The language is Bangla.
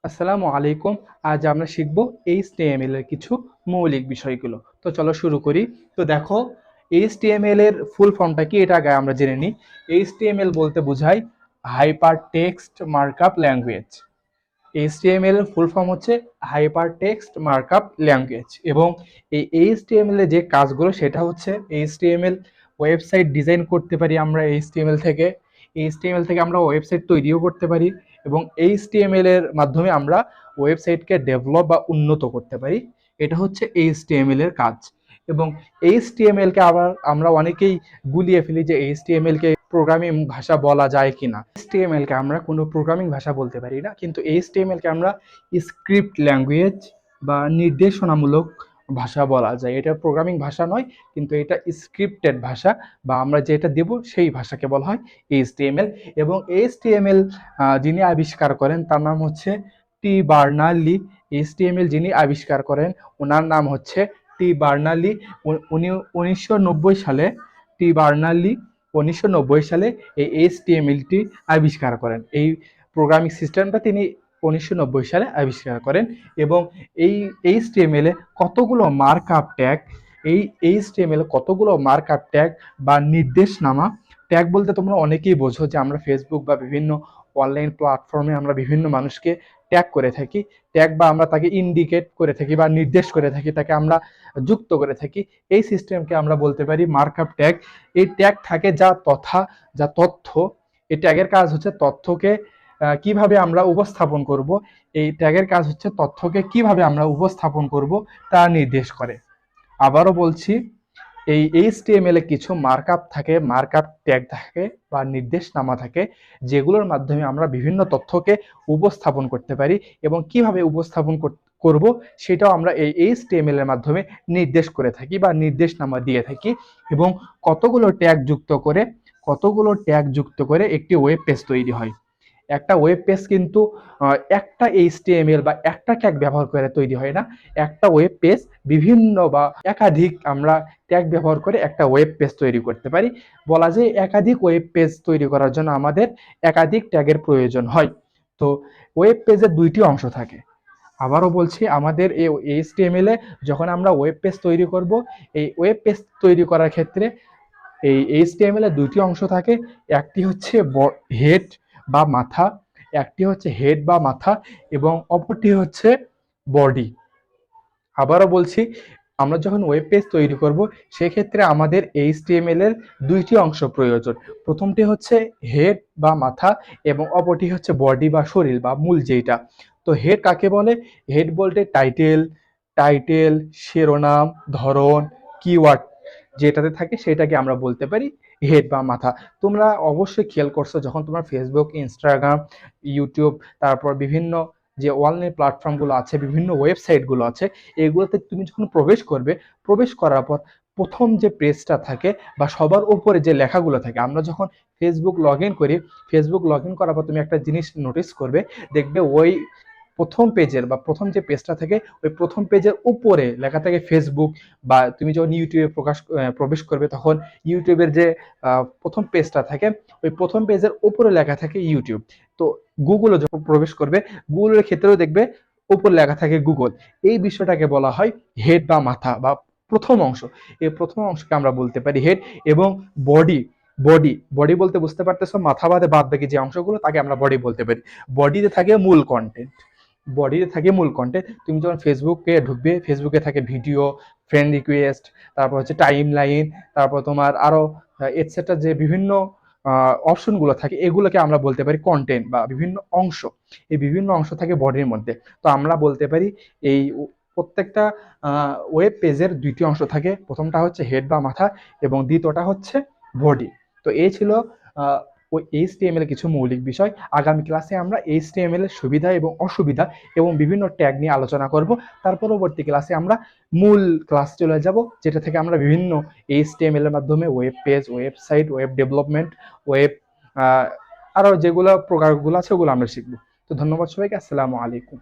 আসসালামু আলাইকুম। আজ আমরা শিখব HTML এর কিছু মৌলিক বিষয়গুলো। তো চলো শুরু করি। তো দেখো, HTML এর ফুল ফর্মটা কি এটা আগে আমরা জেনে নিই। HTML বলতে বোঝায় hyper text markup language. HTML এর ফুল ফর্ম হচ্ছে হাইপার টেক্সট মার্কআপ ল্যাঙ্গুয়েজ। এবং এই HTML এর যে কাজগুলো সেটা হচ্ছে HTML ওয়েবসাইট ডিজাইন করতে পারি আমরা HTML থেকে। HTML থেকে আমরা ওয়েবসাইট তৈরিও করতে পারি এবং HTML এর মাধ্যমে আমরা ওয়েবসাইটকে ডেভেলপ বা উন্নত করতে পারি। এটা হচ্ছে HTML এর কাজ। এবং HTML কে আবার আমরা অনেকেই গুলিয়ে ফেলি যে HTML কে প্রোগ্রামিং ভাষা বলা যায় কিনা। HTML কে আমরা কোনো প্রোগ্রামিং ভাষা বলতে পারি না, কিন্তু HTML কে আমরা স্ক্রিপ্ট ল্যাঙ্গুয়েজ বা নির্দেশনামূলক ভাষা বলা যায়। এটা প্রোগ্রামিং ভাষা নয়, কিন্তু এটা স্ক্রিপ্টেড ভাষা বা আমরা যেটা দেব সেই ভাষাকে বলা হয় HTML। এবং HTML যিনি আবিষ্কার করেন তার নাম হচ্ছে টি বার্নার্লি। HTML যিনি আবিষ্কার করেন ওনার নাম হচ্ছে টি বার্নার্লি। উনি 1990 সালে টি বার্নার্লি 1990 সালে এই HTML-টি আবিষ্কার করেন। এই প্রোগ্রামিং সিস্টেমটা তিনি 1990 সালে আবিষ্কার করেন। এবং এই HTML এ কতগুলো মার্কআপ ট্যাগ, এই HTML কতগুলো মার্কআপ ট্যাগ বা নির্দেশনামা। ট্যাগ বলতে তোমরা অনেকেই বোঝো যে আমরা ফেসবুক বা বিভিন্ন অনলাইন প্ল্যাটফর্মে আমরা বিভিন্ন মানুষকে ট্যাগ করে থাকি। ট্যাগ বা আমরা তাকে ইন্ডিকেট করে থাকি বা নির্দেশ করে থাকি, তাকে আমরা যুক্ত করে থাকি। এই সিস্টেমকে আমরা বলতে পারি মার্কআপ ট্যাগ। এই ট্যাগ থাকে যা তথ্য। এই ট্যাগের কাজ হচ্ছে তথ্যকে কিভাবে আমরা উপস্থাপন করব। এই ট্যাগের কাজ হচ্ছে তথ্যকে কিভাবে আমরা উপস্থাপন করব তা নির্দেশ করে। আবারও বলছি, এই HTML এ কিছু মার্কআপ থাকে, মার্কআপ ট্যাগ থাকে বা নির্দেশনামা থাকে, যেগুলোর মাধ্যমে আমরা বিভিন্ন তথ্যকে উপস্থাপন করতে পারি এবং কিভাবে উপস্থাপন করব সেটাও আমরা এই HTML এর মাধ্যমে নির্দেশ করে থাকি বা নির্দেশনামা দিয়ে থাকি। এবং কতগুলো ট্যাগ যুক্ত করে একটি ওয়েব পেজ তৈরি হয়। একটা ওয়েব পেজ কিন্তু একটা HTML বা একটা ট্যাগ ব্যবহার করে তৈরি হয় না। একটা ওয়েব পেজ বিভিন্ন বা একাধিক আমরা ট্যাগ ব্যবহার করে একটা ওয়েব পেজ তৈরি করতে পারি। বলা যায় একাধিক ওয়েব পেজ তৈরি করার জন্য আমাদের একাধিক ট্যাগের প্রয়োজন হয়। তো ওয়েব পেজের দুইটি অংশ থাকে। আবারও বলছি, আমাদের এই HTML এ যখন আমরা ওয়েব পেজ তৈরি করব, এই ওয়েব পেজ তৈরি করার ক্ষেত্রে এই HTML এর দুইটি অংশ থাকে। একটি হচ্ছে হেড বা মাথা, এবং অপরটি হচ্ছে বডি। আবারও বলছি, আমরা যখন ওয়েব পেজ তৈরি করব সেক্ষেত্রে আমাদের HTML এর দুইটি অংশ প্রয়োজন। প্রথমটি হচ্ছে হেড বা মাথা এবং অপরটি হচ্ছে বডি বা শরীর বা মূল যেটা। তো হেড কাকে বলে? হেড বলতে টাইটেল, শিরোনাম, ধরন, কিওয়ার্ড যেটাতে থাকে সেটাকে আমরা বলতে পারি হেড বা মাথা। তোমরা অবশ্যই খেয়াল করছো যখন তোমরা ফেসবুক, ইনস্টাগ্রাম, ইউটিউব, তারপর বিভিন্ন যে অনলাইন প্ল্যাটফর্মগুলো আছে, বিভিন্ন ওয়েবসাইটগুলো আছে, এগুলোতে তুমি যখন প্রবেশ করবে, প্রবেশ করার পর প্রথম যে পেজটা থাকে বা সবার উপরে যে লেখাগুলো থাকে, আমরা যখন ফেসবুক লগ ইন করি, ফেসবুক লগ ইন করার পর তুমি একটা জিনিস নোটিস করবে, দেখবে ওই প্রথম পেজের বা প্রথম যে পেজটা থাকে ওই প্রথম পেজের উপরে লেখা থাকে ফেসবুক। বা তুমি যখন ইউটিউবে প্রবেশ করবে তখন ইউটিউবের যে প্রথম পেজটা থাকে ওই প্রথম পেজের উপরে লেখা থাকে ইউটিউব। তো গুগলও যখন প্রবেশ করবে, গুগলের ক্ষেত্রেও দেখবে উপর লেখা থাকে গুগল। এই বিষয়টাকে বলা হয় হেড বা মাথা বা প্রথম অংশ। এই প্রথম অংশকে আমরা বলতে পারি হেড। এবং বডি বডি বলতে বুঝতে পারতেছো, মাথা বাদ বাকি যে অংশগুলো তাকে আমরা বডি বলতে পারি। বডিতে থাকে মূল কন্টেন্ট। তুমি যখন ফেসবুকে ঢুকবে, ফেসবুকে থাকে ভিডিও, ফ্রেন্ড রিকোয়েস্ট, তারপর হচ্ছে টাইম লাইন, তারপর তোমার আরো এটসেট্রা যে বিভিন্ন অপশনগুলো থাকে এগুলোকে আমরা বলতে পারি কন্টেন্ট বা বিভিন্ন অংশ। এই বিভিন্ন অংশ থাকে বডির মধ্যে। তো আমরা বলতে পারি এই প্রত্যেকটা ওয়েব পেজের দুইটি অংশ থাকে, প্রথমটা হচ্ছে হেড বা মাথা এবং দ্বিতীয়টা হচ্ছে বডি। তো এই ছিল ওই HTML এর কিছু মৌলিক বিষয়। আগামী ক্লাসে আমরা HTML এর সুবিধা এবং অসুবিধা এবং বিভিন্ন ট্যাগ নিয়ে আলোচনা করব। তার পরবর্তী ক্লাসে আমরা মূল ক্লাস চলে যাব, যেটা থেকে আমরা বিভিন্ন HTML এর মাধ্যমে web page, website, web development, web আরো যেগুলো প্রকারগুলো আছে ওগুলো আমরা শিখবো। তো ধন্যবাদ সবাইকে। আসসালামু আলাইকুম।